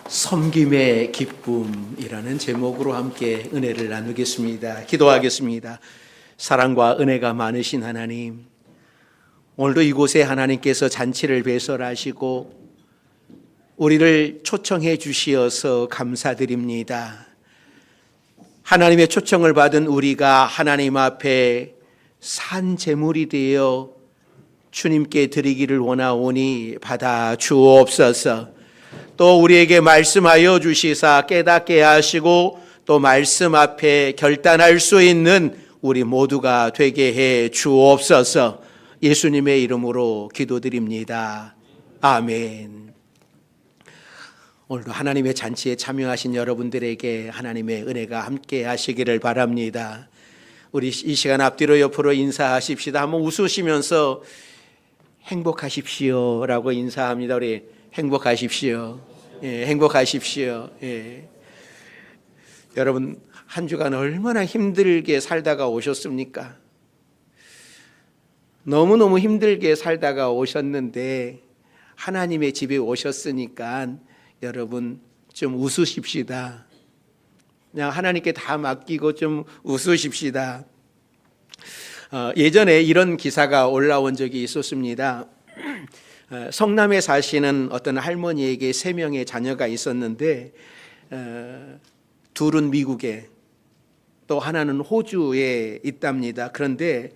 섬김의 기쁨이라는 제목으로 함께 은혜를 나누겠습니다. 기도하겠습니다. 사랑과 은혜가 많으신 하나님, 오늘도 이곳에 하나님께서 잔치를 배설하시고 우리를 초청해 주시어서 감사드립니다. 하나님의 초청을 받은 우리가 하나님 앞에 산 제물이 되어 주님께 드리기를 원하오니 받아 주옵소서. 또 우리에게 말씀하여 주시사 깨닫게 하시고 또 말씀 앞에 결단할 수 있는 우리 모두가 되게 해 주옵소서. 예수님의 이름으로 기도드립니다. 아멘. 오늘도 하나님의 잔치에 참여하신 여러분들에게 하나님의 은혜가 함께 하시기를 바랍니다. 우리 이 시간 앞뒤로 옆으로 인사하십시다. 한번 웃으시면서 행복하십시오라고 인사합니다. 우리 행복하십시오. 예, 행복하십시오. 예. 여러분, 한 주간 얼마나 힘들게 살다가 오셨습니까? 너무너무 힘들게 살다가 오셨는데 하나님의 집에 오셨으니까 여러분 좀 웃으십시다. 그냥 하나님께 다 맡기고 좀 웃으십시다. 예전에 이런 기사가 올라온 적이 있었습니다. 성남에 사시는 어떤 할머니에게 3명의 자녀가 있었는데 둘은 미국에 또 하나는 호주에 있답니다. 그런데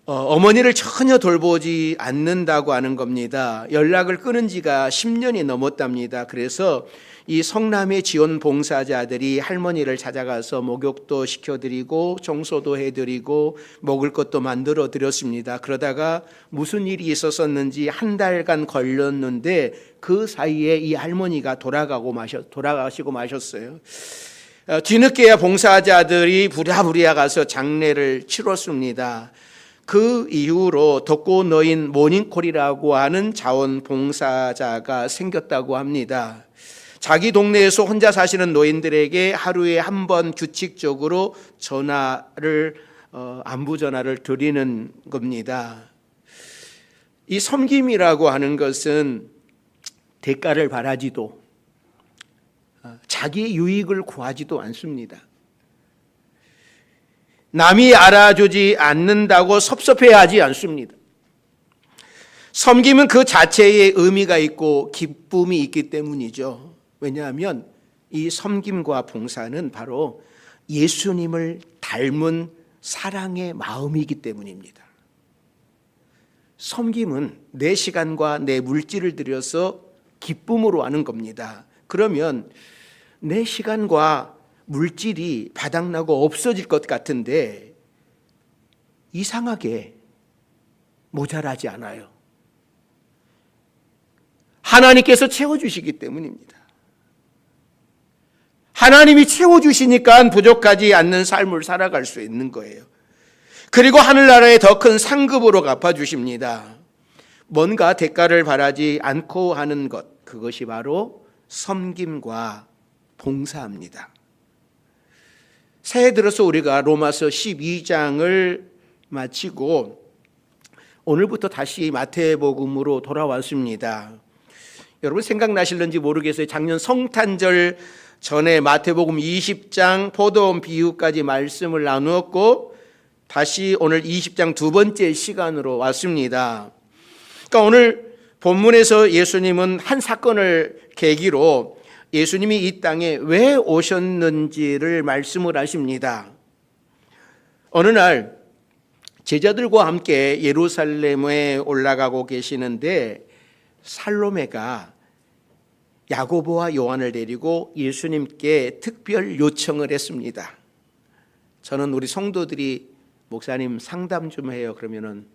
어머니를 전혀 돌보지 않는다고 하는 겁니다. 연락을 끊은 지가 10년이 넘었답니다. 그래서 이 성남의 지원 봉사자들이 할머니를 찾아가서 목욕도 시켜드리고 청소도 해드리고 먹을 것도 만들어 드렸습니다. 그러다가 무슨 일이 있었었는지 한 달간 걸렸는데 그 사이에 이 할머니가 돌아가시고 마셨어요. 뒤늦게야 봉사자들이 부랴부랴 가서 장례를 치렀습니다. 그 이후로 덕고 노인 모닝콜이라고 하는 자원봉사자가 생겼다고 합니다. 자기 동네에서 혼자 사시는 노인들에게 하루에 한 번 규칙적으로 전화를 안부 전화를 드리는 겁니다. 이 섬김이라고 하는 것은 대가를 바라지도 자기의 유익을 구하지도 않습니다. 남이 알아주지 않는다고 섭섭해하지 않습니다. 섬김은 그 자체의 의미가 있고 기쁨이 있기 때문이죠. 왜냐하면 이 섬김과 봉사는 바로 예수님을 닮은 사랑의 마음이기 때문입니다. 섬김은 내 시간과 내 물질을 들여서 기쁨으로 하는 겁니다. 그러면 내 시간과 물질이 바닥나고 없어질 것 같은데 이상하게 모자라지 않아요. 하나님께서 채워주시기 때문입니다. 하나님이 채워주시니까 부족하지 않는 삶을 살아갈 수 있는 거예요. 그리고 하늘나라의 더 큰 상급으로 갚아주십니다. 뭔가 대가를 바라지 않고 하는 것, 그것이 바로 섬김과 봉사입니다. 새해 들어서 우리가 로마서 12장을 마치고 오늘부터 다시 마태복음으로 돌아왔습니다. 여러분 생각나실는지 모르겠어요. 작년 성탄절 전에 마태복음 20장 포도원 비유까지 말씀을 나누었고 다시 오늘 20장 두 번째 시간으로 왔습니다. 그러니까 오늘 본문에서 예수님은 한 사건을 계기로 예수님이 이 땅에 왜 오셨는지를 말씀을 하십니다. 어느 날 제자들과 함께 예루살렘에 올라가고 계시는데 살로메가 야고보와 요한을 데리고 예수님께 특별 요청을 했습니다. 저는 우리 성도들이 목사님 상담 좀 해요. 그러면은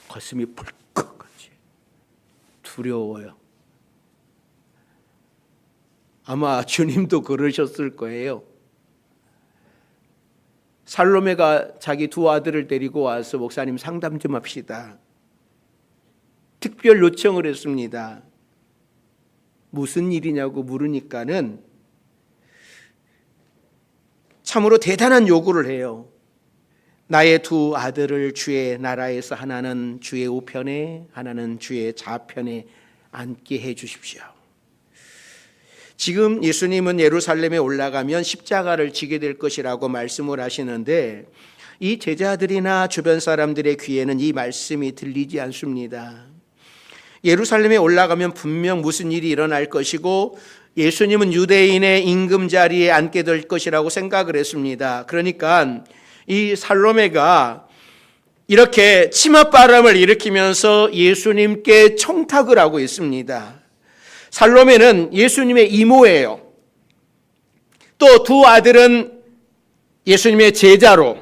가슴이 벌컥하지. 두려워요. 아마 주님도 그러셨을 거예요. 살로메가 자기 두 아들을 데리고 와서 목사님 상담 좀 합시다. 특별 요청을 했습니다. 무슨 일이냐고 물으니까는 참으로 대단한 요구를 해요. 나의 두 아들을 주의 나라에서 하나는 주의 우편에 하나는 주의 좌편에 앉게 해 주십시오. 지금 예수님은 예루살렘에 올라가면 십자가를 지게 될 것이라고 말씀을 하시는데 이 제자들이나 주변 사람들의 귀에는 이 말씀이 들리지 않습니다. 예루살렘에 올라가면 분명 무슨 일이 일어날 것이고 예수님은 유대인의 임금 자리에 앉게 될 것이라고 생각을 했습니다. 그러니까 이 살로메가 이렇게 치맛바람을 일으키면서 예수님께 청탁을 하고 있습니다. 살로메는 예수님의 이모예요. 또 두 아들은 예수님의 제자로,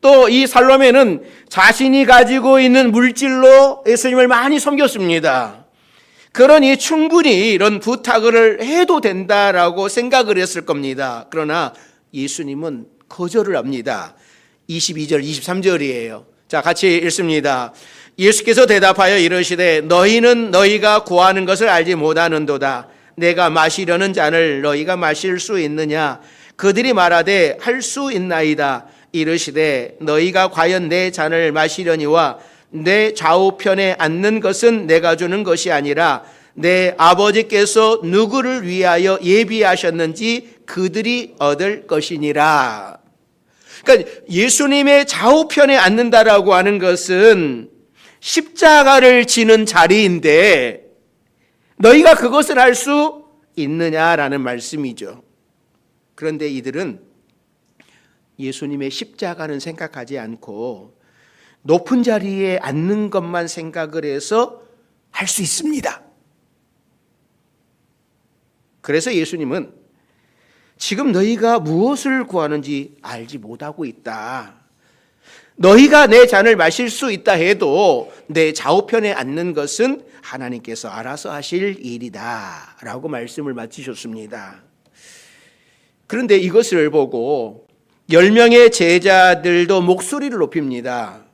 또 이 살로메는 자신이 가지고 있는 물질로 예수님을 많이 섬겼습니다. 그러니 충분히 이런 부탁을 해도 된다라고 생각을 했을 겁니다. 그러나 예수님은 거절을 합니다. 22절, 23절이에요. 자, 같이 읽습니다. 예수께서 대답하여 이르시되 너희는 너희가 구하는 것을 알지 못하는도다. 내가 마시려는 잔을 너희가 마실 수 있느냐? 그들이 말하되 할 수 있나이다. 이르시되 너희가 과연 내 잔을 마시려니와 내 좌우편에 앉는 것은 내가 주는 것이 아니라 내 아버지께서 누구를 위하여 예비하셨는지 그들이 얻을 것이니라. 그러니까 예수님의 좌우편에 앉는다라고 하는 것은 십자가를 지는 자리인데 너희가 그것을 할 수 있느냐라는 말씀이죠. 그런데 이들은 예수님의 십자가는 생각하지 않고 높은 자리에 앉는 것만 생각을 해서 할 수 있습니다. 그래서 예수님은 지금 너희가 무엇을 구하는지 알지 못하고 있다. 너희가 내 잔을 마실 수 있다 해도 내 좌우편에 앉는 것은 하나님께서 알아서 하실 일이다 라고 말씀을 마치셨습니다. 그런데 이것을 보고 10명의 제자들도 목소리를 높입니다.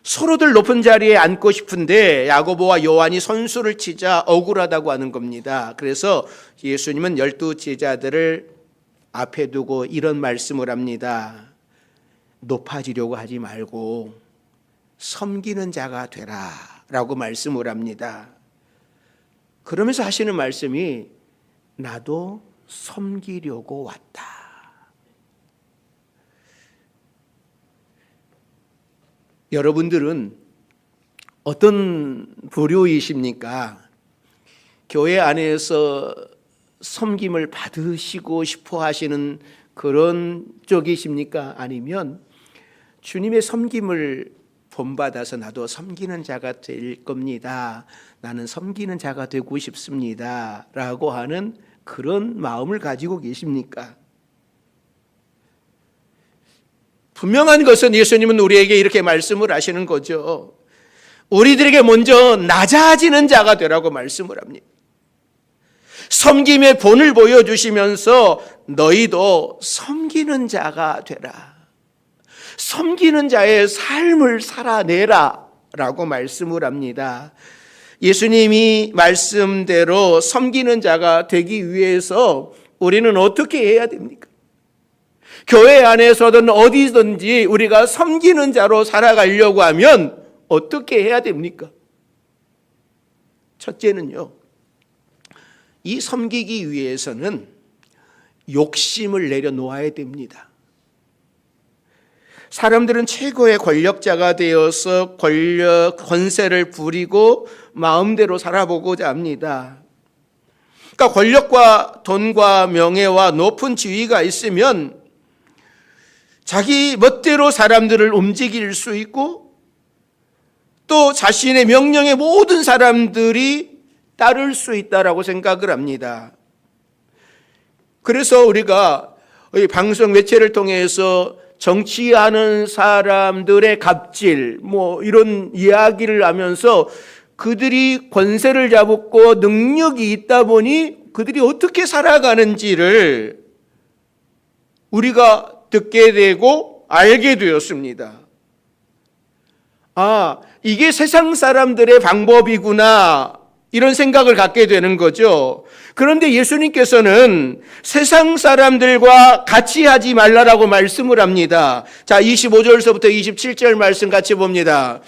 서로들 높은 자리에 앉고 싶은데 야고보와 요한이 선수를 치자 억울하다고 하는 겁니다. 그래서 예수님은 12 제자들을 앞에 두고 이런 말씀을 합니다. 높아지려고 하지 말고 섬기는 자가 되라 라고 말씀을 합니다. 그러면서 하시는 말씀이 나도 섬기려고 왔다. 여러분들은 어떤 부류이십니까? 교회 안에서 섬김을 받으시고 싶어 하시는 그런 쪽이십니까? 아니면 주님의 섬김을 본받아서 나도 섬기는 자가 될 겁니다. 나는 섬기는 자가 되고 싶습니다. 라고 하는 그런 마음을 가지고 계십니까? 분명한 것은 예수님은 우리에게 이렇게 말씀을 하시는 거죠. 우리들에게 먼저 낮아지는 자가 되라고 말씀을 합니다. 섬김의 본을 보여주시면서 너희도 섬기는 자가 되라. 섬기는 자의 삶을 살아내라 라고 말씀을 합니다. 예수님이 말씀대로 섬기는 자가 되기 위해서 우리는 어떻게 해야 됩니까? 교회 안에서든 어디든지 우리가 섬기는 자로 살아가려고 하면 어떻게 해야 됩니까? 첫째는요, 이 섬기기 위해서는 욕심을 내려놓아야 됩니다. 사람들은 최고의 권력자가 되어서 권세를 부리고 마음대로 살아보고자 합니다. 그러니까 권력과 돈과 명예와 높은 지위가 있으면 자기 멋대로 사람들을 움직일 수 있고 또 자신의 명령에 모든 사람들이 따를 수 있다라고 생각을 합니다. 그래서 우리가 방송 매체를 통해서 정치하는 사람들의 갑질 이런 이야기를 하면서 그들이 권세를 잡고 능력이 있다 보니 그들이 어떻게 살아가는지를 우리가 듣게 되고 알게 되었습니다. 아, 이게 세상 사람들의 방법이구나 이런 생각을 갖게 되는 거죠. 그런데 예수님께서는 세상 사람들과 같이 하지 말라라고 말씀을 합니다. 자, 25절서부터 27절 말씀 같이 봅니다.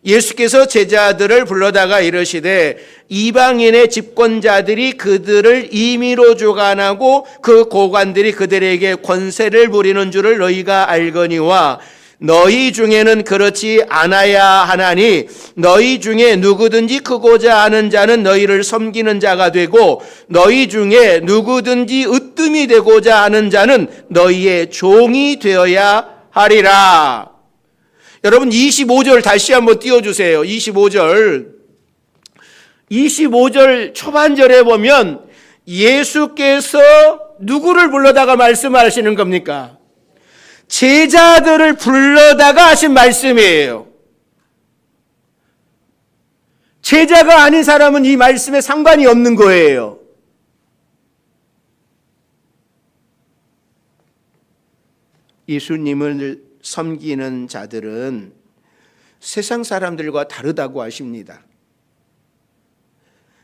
예수께서 제자들을 불러다가 이르시되 이방인의 집권자들이 그들을 임의로 주관하고 그 고관들이 그들에게 권세를 부리는 줄을 너희가 알거니와 너희 중에는 그렇지 않아야 하나니 너희 중에 누구든지 크고자 하는 자는 너희를 섬기는 자가 되고 너희 중에 누구든지 으뜸이 되고자 하는 자는 너희의 종이 되어야 하리라. 여러분 25절 다시 한번 띄워주세요. 25절 초반절에 보면 예수께서 누구를 불러다가 말씀하시는 겁니까? 제자들을 불러다가 하신 말씀이에요. 제자가 아닌 사람은 이 말씀에 상관이 없는 거예요. 예수님을 섬기는 자들은 세상 사람들과 다르다고 하십니다.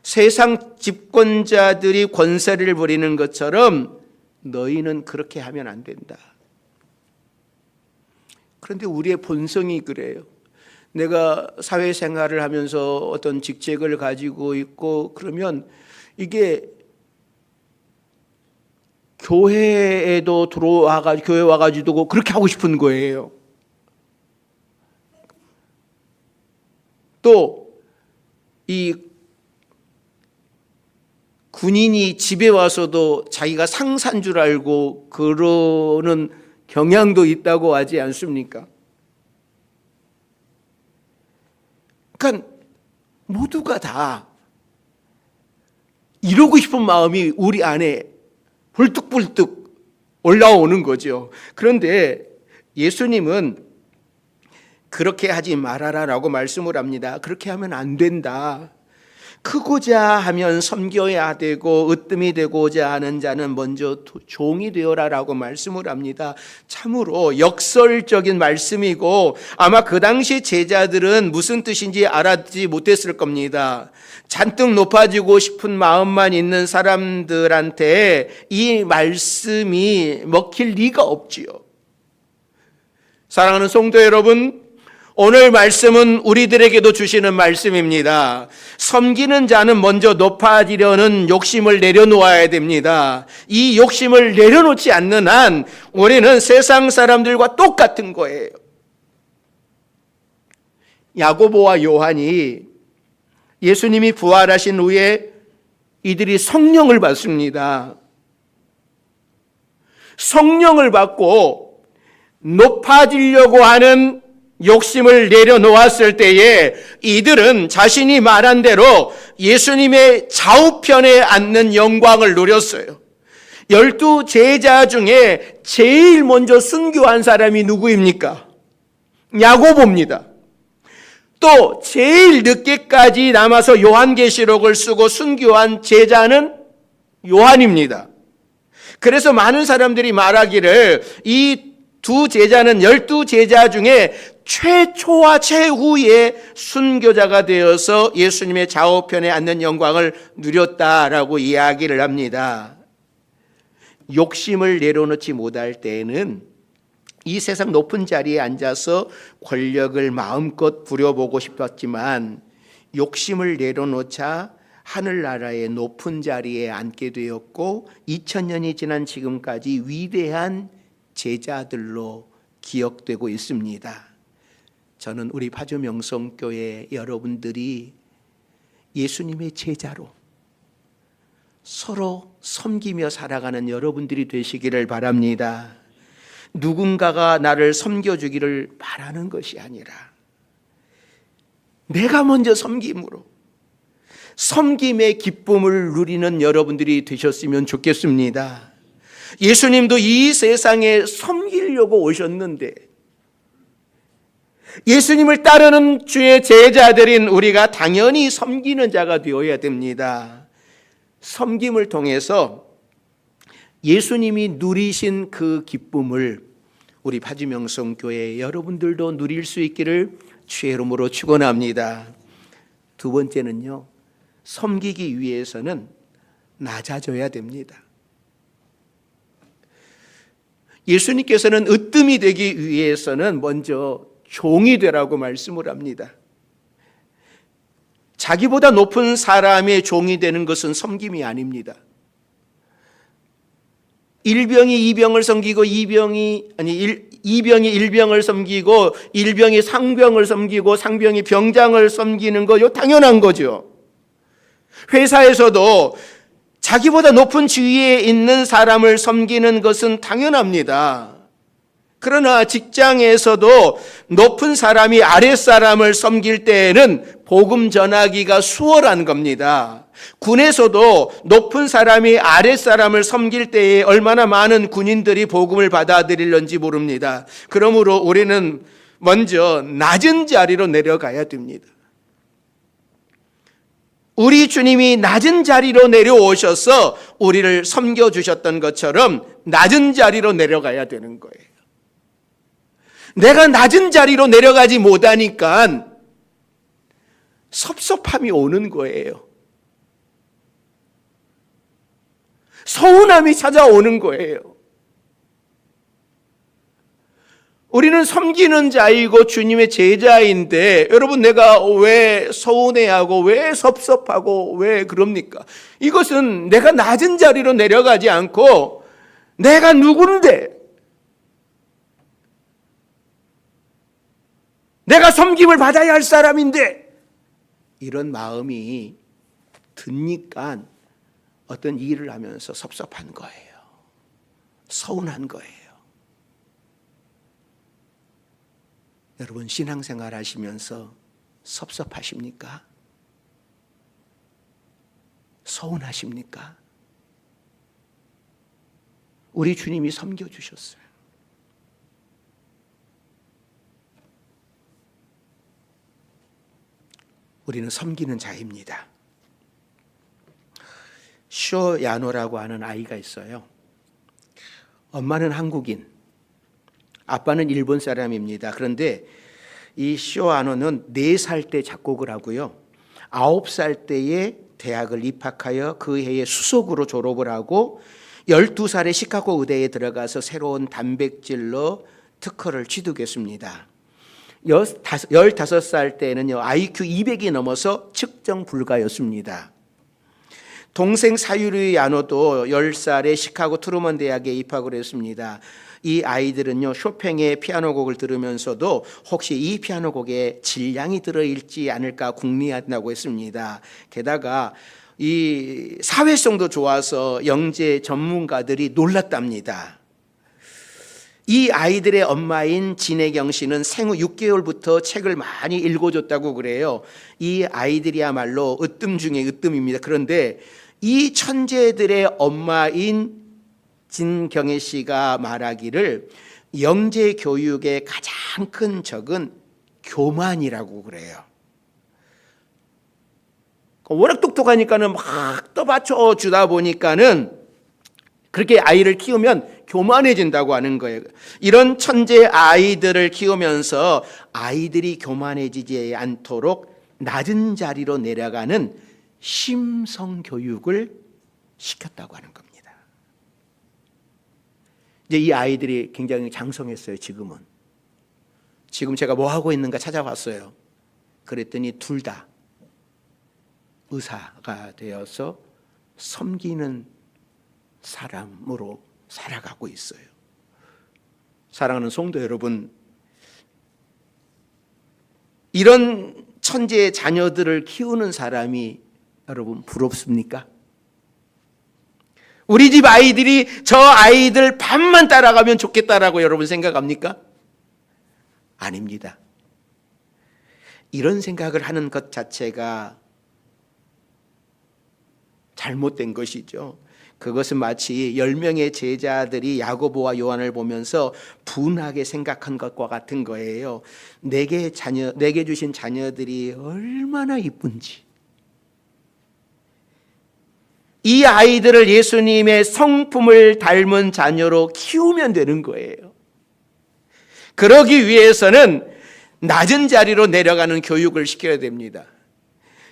세상 집권자들이 권세를 부리는 것처럼 너희는 그렇게 하면 안 된다. 그런데 우리의 본성이 그래요. 내가 사회생활을 하면서 어떤 직책을 가지고 있고 그러면 이게 교회에도 들어와가지고 교회 와가지고 그렇게 하고 싶은 거예요. 또 이 군인이 집에 와서도 자기가 상사인 줄 알고 그러는 경향도 있다고 하지 않습니까? 그러니까 모두가 다 이루고 싶은 마음이 우리 안에 불뚝불뚝 올라오는 거죠. 그런데 예수님은 그렇게 하지 말아라라고 말씀을 합니다. 그렇게 하면 안 된다. 크고자 하면 섬겨야 되고 으뜸이 되고자 하는 자는 먼저 종이 되어라라고 말씀을 합니다. 참으로 역설적인 말씀이고 아마 그 당시 제자들은 무슨 뜻인지 알아듣지 못했을 겁니다. 잔뜩 높아지고 싶은 마음만 있는 사람들한테 이 말씀이 먹힐 리가 없지요. 사랑하는 성도 여러분, 오늘 말씀은 우리들에게도 주시는 말씀입니다. 섬기는 자는 먼저 높아지려는 욕심을 내려놓아야 됩니다. 이 욕심을 내려놓지 않는 한 우리는 세상 사람들과 똑같은 거예요. 야고보와 요한이 예수님이 부활하신 후에 이들이 성령을 받습니다. 성령을 받고 높아지려고 하는 욕심을 내려놓았을 때에 이들은 자신이 말한 대로 예수님의 좌우편에 앉는 영광을 누렸어요. 12 제자 중에 제일 먼저 순교한 사람이 누구입니까? 야고보입니다. 또 제일 늦게까지 남아서 요한계시록을 쓰고 순교한 제자는 요한입니다. 그래서 많은 사람들이 말하기를 이 두 제자는 12 제자 중에 최초와 최후의 순교자가 되어서 예수님의 좌우편에 앉는 영광을 누렸다라고 이야기를 합니다. 욕심을 내려놓지 못할 때에는 이 세상 높은 자리에 앉아서 권력을 마음껏 부려보고 싶었지만 욕심을 내려놓자 하늘나라의 높은 자리에 앉게 되었고 2000년이 지난 지금까지 위대한 제자들로 기억되고 있습니다. 저는 우리 파주명성교회 여러분들이 예수님의 제자로 서로 섬기며 살아가는 여러분들이 되시기를 바랍니다. 누군가가 나를 섬겨주기를 바라는 것이 아니라 내가 먼저 섬김으로 섬김의 기쁨을 누리는 여러분들이 되셨으면 좋겠습니다. 예수님도 이 세상에 섬기려고 오셨는데 예수님을 따르는 주의 제자들인 우리가 당연히 섬기는 자가 되어야 됩니다. 섬김을 통해서 예수님이 누리신 그 기쁨을 우리 파주명성교회 여러분들도 누릴 수 있기를 주의 이름으로 축원합니다. 두 번째는요, 섬기기 위해서는 낮아져야 됩니다. 예수님께서는 으뜸이 되기 위해서는 먼저 종이 되라고 말씀을 합니다. 자기보다 높은 사람의 종이 되는 것은 섬김이 아닙니다. 일병이 이병을 섬기고 이병이 일병을 섬기고 일병이 상병을 섬기고 상병이 병장을 섬기는 거 당연한 거죠. 회사에서도 자기보다 높은 지위에 있는 사람을 섬기는 것은 당연합니다. 그러나 직장에서도 높은 사람이 아랫사람을 섬길 때에는 복음 전하기가 수월한 겁니다. 군에서도 높은 사람이 아랫사람을 섬길 때에 얼마나 많은 군인들이 복음을 받아들일는지 모릅니다. 그러므로 우리는 먼저 낮은 자리로 내려가야 됩니다. 우리 주님이 낮은 자리로 내려오셔서 우리를 섬겨주셨던 것처럼 낮은 자리로 내려가야 되는 거예요. 내가 낮은 자리로 내려가지 못하니까 섭섭함이 오는 거예요. 서운함이 찾아오는 거예요. 우리는 섬기는 자이고 주님의 제자인데 여러분 내가 왜 서운해하고 왜 섭섭하고 왜 그럽니까? 이것은 내가 낮은 자리로 내려가지 않고 내가 누군데 내가 섬김을 받아야 할 사람인데 이런 마음이 드니까 어떤 일을 하면서 섭섭한 거예요. 서운한 거예요. 여러분 신앙생활 하시면서 섭섭하십니까? 서운하십니까? 우리 주님이 섬겨주셨어요. 우리는 섬기는 자입니다. 쇼야노라고 하는 아이가 있어요. 엄마는 한국인, 아빠는 일본 사람입니다. 그런데 이 쇼야노는 4살 때 작곡을 하고요. 9살 때에 대학을 입학하여 그 해에 수석으로 졸업을 하고 12살에 시카고 의대에 들어가서 새로운 단백질로 특허를 취득했습니다. 15살 때는요, IQ 200이 넘어서 측정 불가였습니다. 동생 사유리 야노도 10살에 시카고 트루먼 대학에 입학을 했습니다. 이 아이들은요, 쇼팽의 피아노 곡을 들으면서도 혹시 이 피아노 곡에 질량이 들어있지 않을까 궁리한다고 했습니다. 게다가 이 사회성도 좋아서 영재 전문가들이 놀랐답니다. 이 아이들의 엄마인 진혜경 씨는 생후 6개월부터 책을 많이 읽어줬다고 그래요. 이 아이들이야말로 으뜸 중에 으뜸입니다. 그런데 이 천재들의 엄마인 진경애 씨가 말하기를 영재 교육의 가장 큰 적은 교만이라고 그래요. 워낙 똑똑하니까는 막 떠받쳐 주다 보니까는 그렇게 아이를 키우면 교만해진다고 하는 거예요. 이런 천재 아이들을 키우면서 아이들이 교만해지지 않도록 낮은 자리로 내려가는 심성 교육을 시켰다고 하는 겁니다. 이제 이 아이들이 굉장히 장성했어요. 지금 제가 뭐 하고 있는가 찾아봤어요. 그랬더니 둘 다 의사가 되어서 섬기는 사람으로 살아가고 있어요. 사랑하는 성도 여러분, 이런 천재의 자녀들을 키우는 사람이 여러분 부럽습니까? 우리 집 아이들이 저 아이들 반만 따라가면 좋겠다라고 여러분 생각합니까? 아닙니다. 이런 생각을 하는 것 자체가 잘못된 것이죠. 그것은 마치 10명의 제자들이 야고보와 요한을 보면서 분하게 생각한 것과 같은 거예요. 내게 주신 자녀들이 얼마나 이쁜지. 이 아이들을 예수님의 성품을 닮은 자녀로 키우면 되는 거예요. 그러기 위해서는 낮은 자리로 내려가는 교육을 시켜야 됩니다.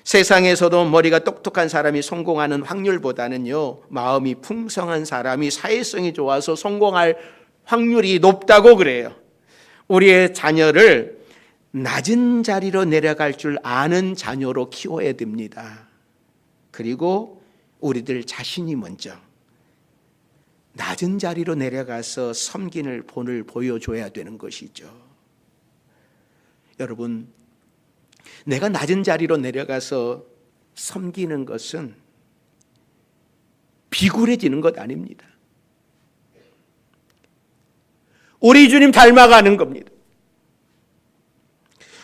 세상에서도 머리가 똑똑한 사람이 성공하는 확률보다는요, 마음이 풍성한 사람이 사회성이 좋아서 성공할 확률이 높다고 그래요. 우리의 자녀를 낮은 자리로 내려갈 줄 아는 자녀로 키워야 됩니다. 그리고 우리들 자신이 먼저 낮은 자리로 내려가서 섬기는 본을 보여줘야 되는 것이죠. 여러분, 내가 낮은 자리로 내려가서 섬기는 것은 비굴해지는 것 아닙니다. 우리 주님 닮아가는 겁니다.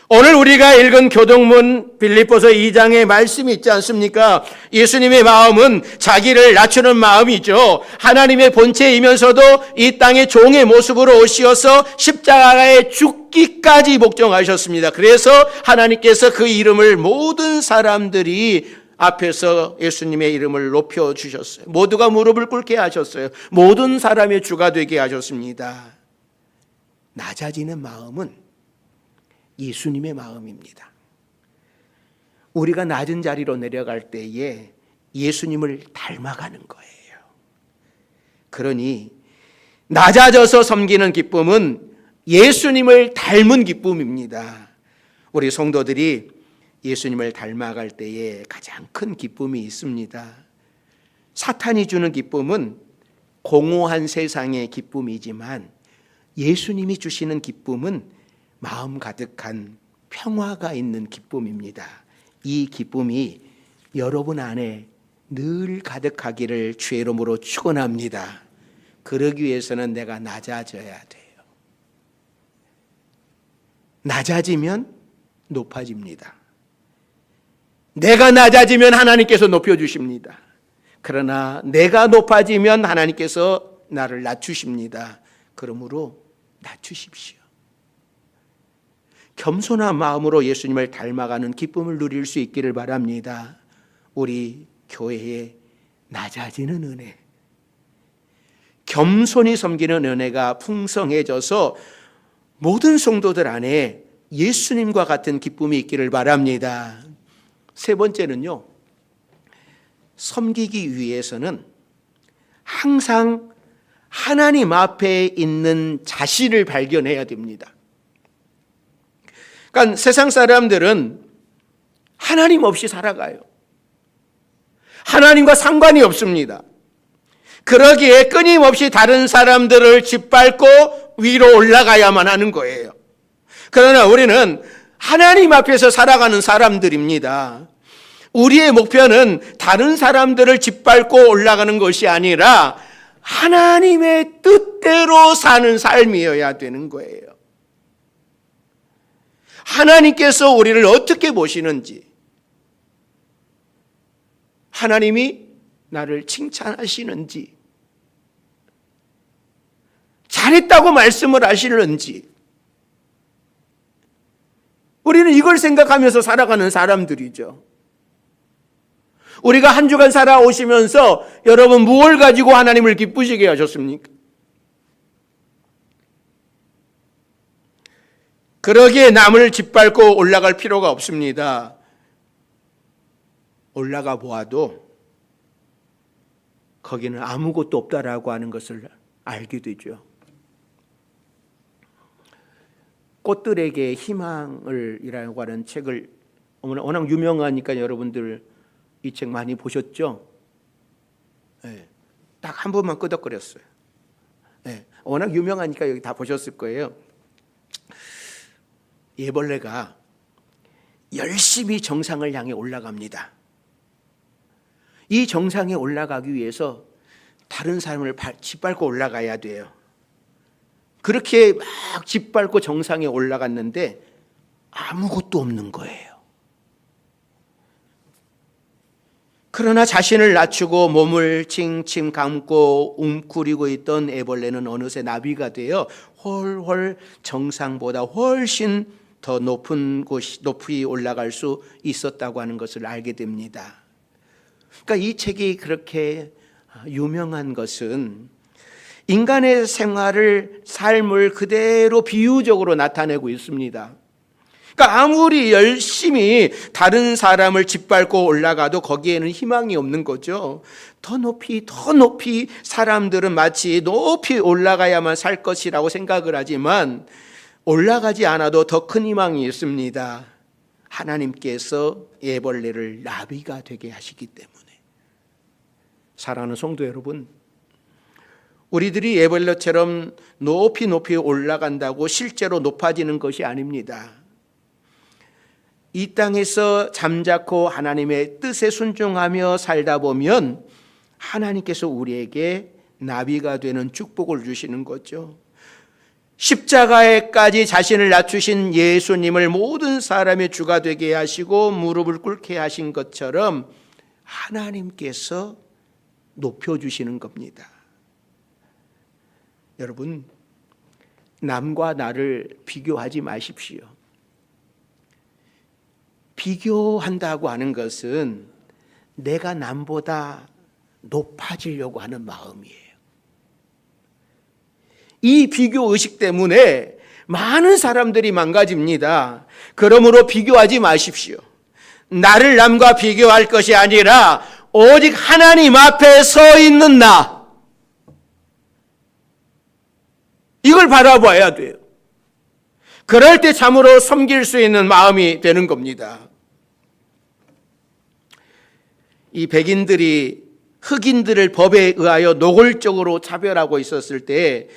오늘 우리가 읽은 교동문 빌립보서 2장의 말씀이 있지 않습니까? 예수님의 마음은 자기를 낮추는 마음이죠. 하나님의 본체이면서도 이 땅에 종의 모습으로 오시어서 십자가에 죽기까지 복종하셨습니다. 그래서 하나님께서 그 이름을 모든 사람들이 앞에서 예수님의 이름을 높여주셨어요. 모두가 무릎을 꿇게 하셨어요. 모든 사람의 주가 되게 하셨습니다. 낮아지는 마음은 예수님의 마음입니다. 우리가 낮은 자리로 내려갈 때에 예수님을 닮아가는 거예요. 그러니 낮아져서 섬기는 기쁨은 예수님을 닮은 기쁨입니다. 우리 성도들이 예수님을 닮아갈 때에 가장 큰 기쁨이 있습니다. 사탄이 주는 기쁨은 공허한 세상의 기쁨이지만 예수님이 주시는 기쁨은 마음 가득한 평화가 있는 기쁨입니다. 이 기쁨이 여러분 안에 늘 가득하기를 주의 이름으로 축원합니다. 그러기 위해서는 내가 낮아져야 돼요. 낮아지면 높아집니다. 내가 낮아지면 하나님께서 높여주십니다. 그러나 내가 높아지면 하나님께서 나를 낮추십니다. 그러므로 낮추십시오. 겸손한 마음으로 예수님을 닮아가는 기쁨을 누릴 수 있기를 바랍니다. 우리 교회에 낮아지는 은혜, 겸손히 섬기는 은혜가 풍성해져서 모든 성도들 안에 예수님과 같은 기쁨이 있기를 바랍니다. 세 번째는요, 섬기기 위해서는 항상 하나님 앞에 있는 자신을 발견해야 됩니다. 그러니까 세상 사람들은 하나님 없이 살아가요. 하나님과 상관이 없습니다. 그러기에 끊임없이 다른 사람들을 짓밟고 위로 올라가야만 하는 거예요. 그러나 우리는 하나님 앞에서 살아가는 사람들입니다. 우리의 목표는 다른 사람들을 짓밟고 올라가는 것이 아니라 하나님의 뜻대로 사는 삶이어야 되는 거예요. 하나님께서 우리를 어떻게 보시는지, 하나님이 나를 칭찬하시는지, 잘했다고 말씀을 하시는지, 우리는 이걸 생각하면서 살아가는 사람들이죠. 우리가 한 주간 살아오시면서 여러분 무엇을 가지고 하나님을 기쁘시게 하셨습니까? 그러기에 남을 짓밟고 올라갈 필요가 없습니다. 올라가 보아도 거기는 아무것도 없다라고 하는 것을 알게 되죠. 꽃들에게 희망을 이라고 하는 책을 워낙 유명하니까 여러분들 이 책 많이 보셨죠? 네, 딱 한 번만 끄덕거렸어요. 네, 워낙 유명하니까 여기 다 보셨을 거예요. 애벌레가 열심히 정상을 향해 올라갑니다. 이 정상에 올라가기 위해서 다른 사람을 짓밟고 올라가야 돼요. 그렇게 막 짓밟고 정상에 올라갔는데 아무것도 없는 거예요. 그러나 자신을 낮추고 몸을 칭칭 감고 웅크리고 있던 애벌레는 어느새 나비가 되어 훨훨 정상보다 훨씬 더 높이 올라갈 수 있었다고 하는 것을 알게 됩니다. 그러니까 이 책이 그렇게 유명한 것은 인간의 삶을 그대로 비유적으로 나타내고 있습니다. 그러니까 아무리 열심히 다른 사람을 짓밟고 올라가도 거기에는 희망이 없는 거죠. 더 높이 사람들은 마치 높이 올라가야만 살 것이라고 생각을 하지만 올라가지 않아도 더 큰 희망이 있습니다. 하나님께서 애벌레를 나비가 되게 하시기 때문에. 사랑하는 성도 여러분, 우리들이 애벌레처럼 높이 높이 올라간다고 실제로 높아지는 것이 아닙니다. 이 땅에서 잠자코 하나님의 뜻에 순종하며 살다 보면 하나님께서 우리에게 나비가 되는 축복을 주시는 거죠. 십자가에까지 자신을 낮추신 예수님을 모든 사람의 주가 되게 하시고 무릎을 꿇게 하신 것처럼 하나님께서 높여주시는 겁니다. 여러분, 남과 나를 비교하지 마십시오. 비교한다고 하는 것은 내가 남보다 높아지려고 하는 마음이에요. 이 비교 의식 때문에 많은 사람들이 망가집니다. 그러므로 비교하지 마십시오. 나를 남과 비교할 것이 아니라 오직 하나님 앞에 서 있는 나, 이걸 바라봐야 돼요. 그럴 때 참으로 섬길 수 있는 마음이 되는 겁니다. 이 백인들이 흑인들을 법에 의하여 노골적으로 차별하고 있었을 때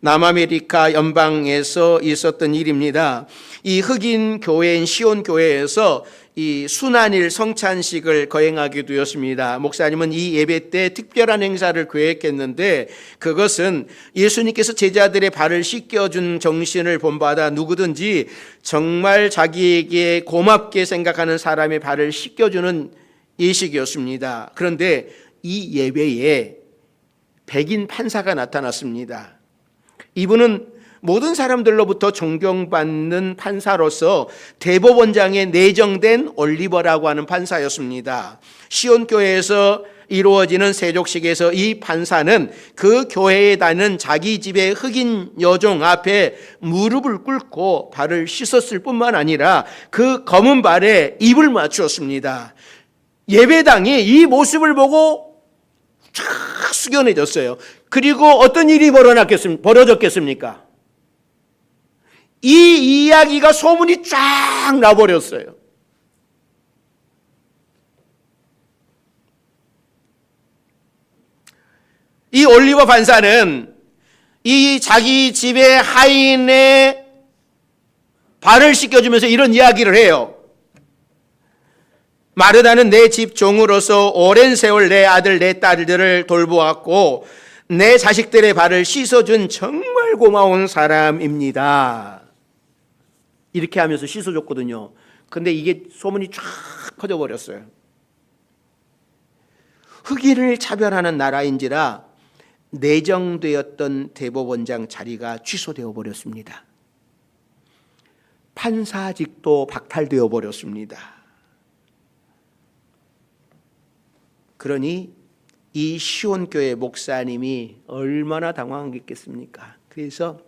남아메리카 연방에서 있었던 일입니다. 이 흑인 교회인 시온 교회에서 이 순환일 성찬식을 거행하게 되었습니다. 목사님은 이 예배 때 특별한 행사를 계획했는데 그것은 예수님께서 제자들의 발을 씻겨준 정신을 본받아 누구든지 정말 자기에게 고맙게 생각하는 사람의 발을 씻겨주는 예식이었습니다. 그런데 이 예배에 백인 판사가 나타났습니다. 이분은 모든 사람들로부터 존경받는 판사로서 대법원장에 내정된 올리버라고 하는 판사였습니다. 시온교회에서 이루어지는 세족식에서 이 판사는 그 교회에 다니는 자기 집의 흑인 여종 앞에 무릎을 꿇고 발을 씻었을 뿐만 아니라 그 검은 발에 입을 맞추었습니다. 예배당이 이 모습을 보고 쫙 숙연해졌어요. 그리고 어떤 일이 벌어졌겠습니까? 이 이야기가 소문이 쫙 나버렸어요. 이 올리버 판사는 이 자기 집의 하인의 발을 씻겨주면서 이런 이야기를 해요. 마르다는 내 집 종으로서 오랜 세월 내 아들 내 딸들을 돌보았고 내 자식들의 발을 씻어준 정말 고마운 사람입니다. 이렇게 하면서 씻어줬거든요. 근데 이게 소문이 쫙 퍼져버렸어요. 흑인을 차별하는 나라인지라 내정되었던 대법원장 자리가 취소되어 버렸습니다. 판사직도 박탈되어 버렸습니다. 그러니 이 시온교회 목사님이 얼마나 당황했겠습니까? 그래서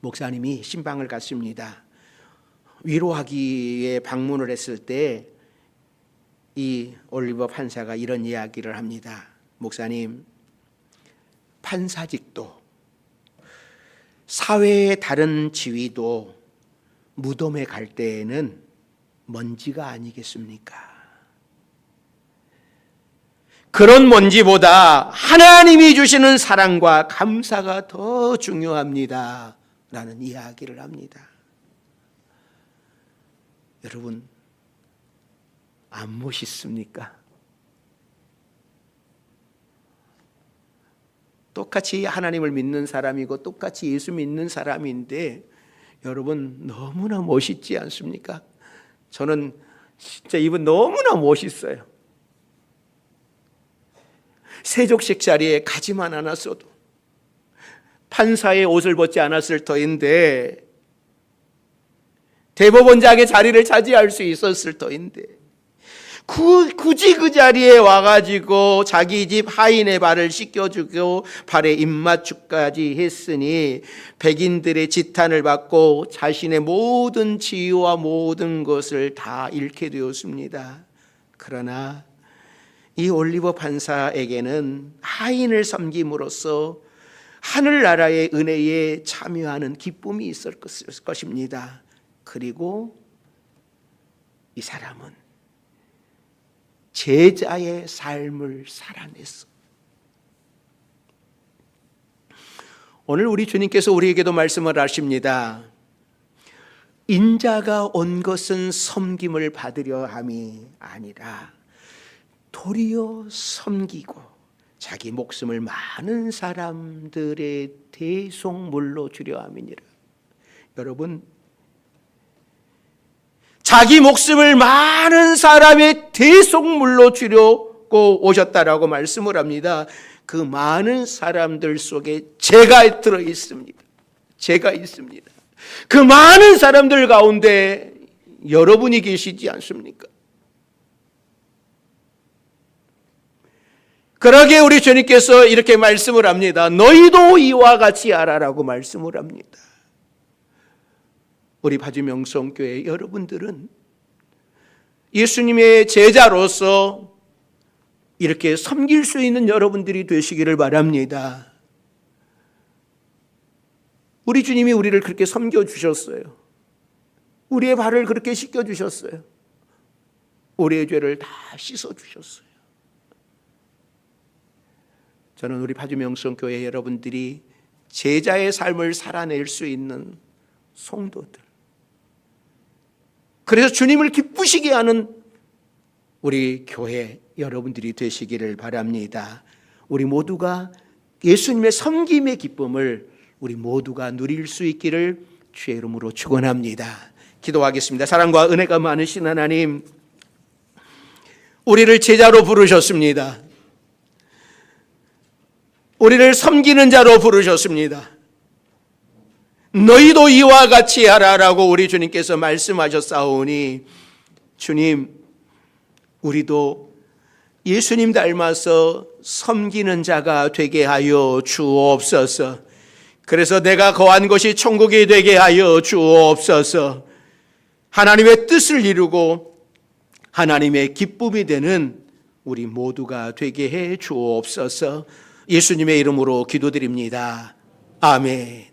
목사님이 신방을 갔습니다. 위로하기에 방문을 했을 때 이 올리버 판사가 이런 이야기를 합니다. 목사님, 판사직도 사회의 다른 지위도 무덤에 갈 때에는 먼지가 아니겠습니까? 그런 먼지보다 하나님이 주시는 사랑과 감사가 더 중요합니다. 라는 이야기를 합니다. 여러분, 안 멋있습니까? 똑같이 하나님을 믿는 사람이고 똑같이 예수 믿는 사람인데 여러분 너무나 멋있지 않습니까? 저는 진짜 이분 너무나 멋있어요. 세족식 자리에 가지만 않았어도 판사의 옷을 벗지 않았을 터인데 대법원장의 자리를 차지할 수 있었을 터인데 굳이 그 자리에 와가지고 자기 집 하인의 발을 씻겨주고 발에 입맞춤까지 했으니 백인들의 지탄을 받고 자신의 모든 지위와 모든 것을 다 잃게 되었습니다. 그러나 이 올리버 판사에게는 하인을 섬김으로써 하늘나라의 은혜에 참여하는 기쁨이 있을 것입니다. 그리고 이 사람은 제자의 삶을 살아냈어. 오늘 우리 주님께서 우리에게도 말씀을 하십니다. 인자가 온 것은 섬김을 받으려 함이 아니라 도리어 섬기고 자기 목숨을 많은 사람들의 대속물로 주려 함이니라. 여러분, 자기 목숨을 많은 사람의 대속물로 주려고 오셨다라고 말씀을 합니다. 그 많은 사람들 속에 제가 들어 있습니다. 제가 있습니다. 그 많은 사람들 가운데 여러분이 계시지 않습니까? 그러기에 우리 주님께서 이렇게 말씀을 합니다. 너희도 이와 같이 하라라고 말씀을 합니다. 우리 파주명성교회 여러분들은 예수님의 제자로서 이렇게 섬길 수 있는 여러분들이 되시기를 바랍니다. 우리 주님이 우리를 그렇게 섬겨주셨어요. 우리의 발을 그렇게 씻겨주셨어요. 우리의 죄를 다 씻어주셨어요. 저는 우리 파주명성교회 여러분들이 제자의 삶을 살아낼 수 있는 성도들, 그래서 주님을 기쁘시게 하는 우리 교회 여러분들이 되시기를 바랍니다. 우리 모두가 예수님의 섬김의 기쁨을 우리 모두가 누릴 수 있기를 주의 이름으로 축원합니다. 기도하겠습니다. 사랑과 은혜가 많으신 하나님, 우리를 제자로 부르셨습니다. 우리를 섬기는 자로 부르셨습니다. 너희도 이와 같이 하라라고 우리 주님께서 말씀하셨사오니, 주님, 우리도 예수님 닮아서 섬기는 자가 되게 하여 주옵소서. 그래서 내가 거한 것이 천국이 되게 하여 주옵소서. 하나님의 뜻을 이루고 하나님의 기쁨이 되는 우리 모두가 되게 해 주옵소서. 예수님의 이름으로 기도드립니다. 아멘.